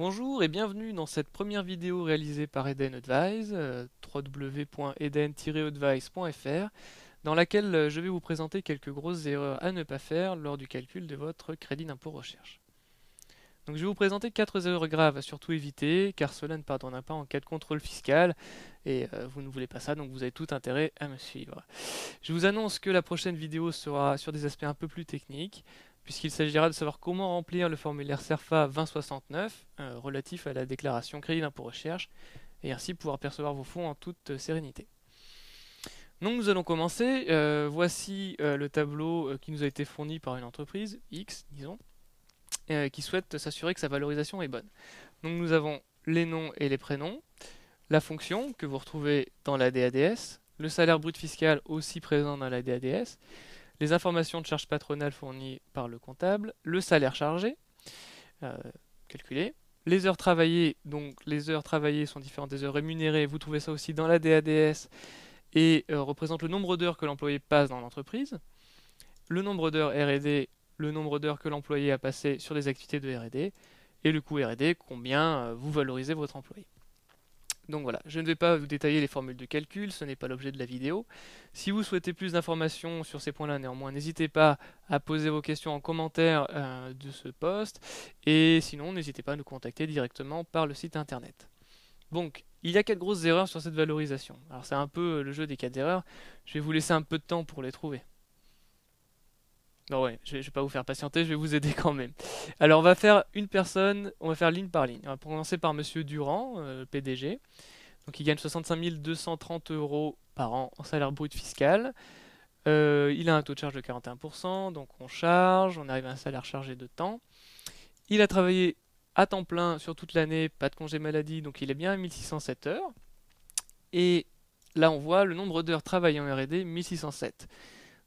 Bonjour et bienvenue dans cette première vidéo réalisée par Eden Advice, www.eden-advice.fr, dans laquelle je vais vous présenter quelques grosses erreurs à ne pas faire lors du calcul de votre crédit d'impôt recherche. Donc je vais vous présenter 4 erreurs graves à surtout éviter, car cela ne pardonnera pas en cas de contrôle fiscal, et vous ne voulez pas ça, donc vous avez tout intérêt à me suivre. Je vous annonce que la prochaine vidéo sera sur des aspects un peu plus techniques, puisqu'il s'agira de savoir comment remplir le formulaire CERFA 2069 relatif à la déclaration crédit d'impôt recherche, et ainsi pouvoir percevoir vos fonds en toute sérénité. Donc nous allons commencer. Voici le tableau qui nous a été fourni par une entreprise, X, disons, qui souhaite s'assurer que sa valorisation est bonne. Donc nous avons les noms et les prénoms, la fonction que vous retrouvez dans la DADS, le salaire brut fiscal aussi présent dans la DADS, les informations de charges patronales fournies par le comptable, le salaire chargé, euh, calculé, les heures travaillées, donc les heures travaillées sont différentes des heures rémunérées, vous trouvez ça aussi dans la DADS et représente le nombre d'heures que l'employé passe dans l'entreprise, le nombre d'heures R&D, le nombre d'heures que l'employé a passé sur des activités de R&D, et le coût R&D, combien vous valorisez votre employé. Donc voilà, je ne vais pas vous détailler les formules de calcul, ce n'est pas l'objet de la vidéo. Si vous souhaitez plus d'informations sur ces points-là, néanmoins, n'hésitez pas à poser vos questions en commentaire de ce post, et sinon, n'hésitez pas à nous contacter directement par le site internet. Donc, il y a 4 grosses erreurs sur cette valorisation. Alors c'est un peu le jeu des 4 erreurs, je vais vous laisser un peu de temps pour les trouver. Non ouais, je vais pas vous faire patienter, je vais vous aider quand même. Alors on va faire une personne, on va faire ligne par ligne. On va commencer par Monsieur Durand, PDG. Donc il gagne 65 230 euros par an en salaire brut fiscal. Il a un taux de charge de 41%, donc on charge, on arrive à un salaire chargé de temps. Il a travaillé à temps plein sur toute l'année, pas de congé maladie, donc il est bien à 1607 heures. Et là on voit le nombre d'heures travaillées en R&D, 1607.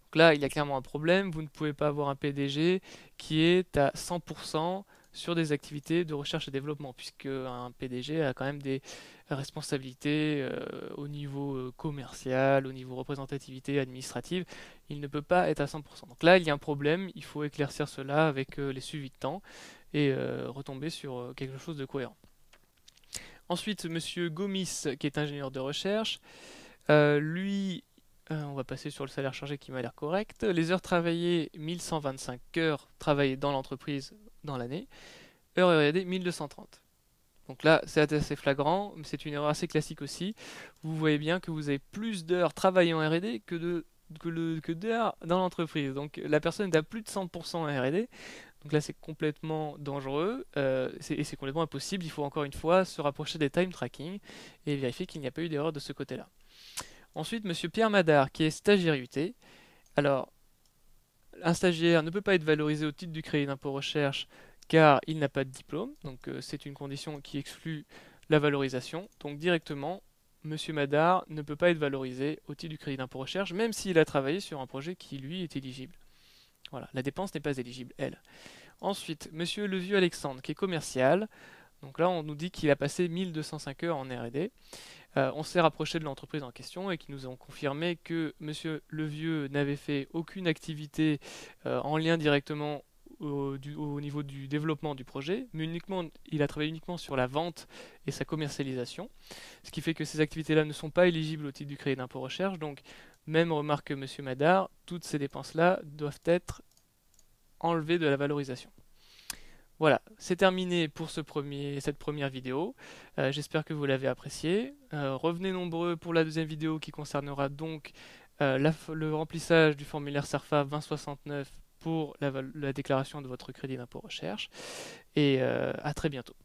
Donc là il y a clairement un problème, vous ne pouvez pas avoir un PDG qui est à 100% sur des activités de recherche et développement, puisque un PDG a quand même des responsabilités au niveau commercial, au niveau représentativité administrative, il ne peut pas être à 100%. Donc là, il y a un problème, il faut éclaircir cela avec les suivis de temps et retomber sur quelque chose de cohérent. Ensuite, Monsieur Gomis, qui est ingénieur de recherche, lui, on va passer sur le salaire chargé qui m'a l'air correct. Les heures travaillées, 1125 heures travaillées dans l'entreprise dans l'année. Heures R&D, 1230. Donc là, c'est assez flagrant, mais c'est une erreur assez classique aussi. Vous voyez bien que vous avez plus d'heures travaillées en R&D que d'heures dans l'entreprise. Donc la personne est à plus de 100% en R&D. Donc là, c'est complètement dangereux et c'est complètement impossible. Il faut encore une fois se rapprocher des time tracking et vérifier qu'il n'y a pas eu d'erreur de ce côté-là. Ensuite, Monsieur Pierre Madard, qui est stagiaire UT. Alors, un stagiaire ne peut pas être valorisé au titre du crédit d'impôt recherche car il n'a pas de diplôme, donc c'est une condition qui exclut la valorisation. Donc directement, Monsieur Madard ne peut pas être valorisé au titre du crédit d'impôt recherche, même s'il a travaillé sur un projet qui lui est éligible. Voilà, la dépense n'est pas éligible, elle. Ensuite, Monsieur Levieux Alexandre, qui est commercial. Donc là, on nous dit qu'il a passé 1205 heures en R&D. On s'est rapproché de l'entreprise en question et qui nous ont confirmé que Monsieur Levieux n'avait fait aucune activité en lien directement au niveau du développement du projet, mais il a travaillé uniquement sur la vente et sa commercialisation, ce qui fait que ces activités-là ne sont pas éligibles au titre du crédit d'impôt recherche. Donc, même remarque que Monsieur Madard, toutes ces dépenses-là doivent être enlevées de la valorisation. Voilà, c'est terminé pour cette première vidéo. J'espère que vous l'avez apprécié. Revenez nombreux pour la deuxième vidéo qui concernera donc le remplissage du formulaire CERFA 2069 pour la déclaration de votre crédit d'impôt recherche. Et à très bientôt.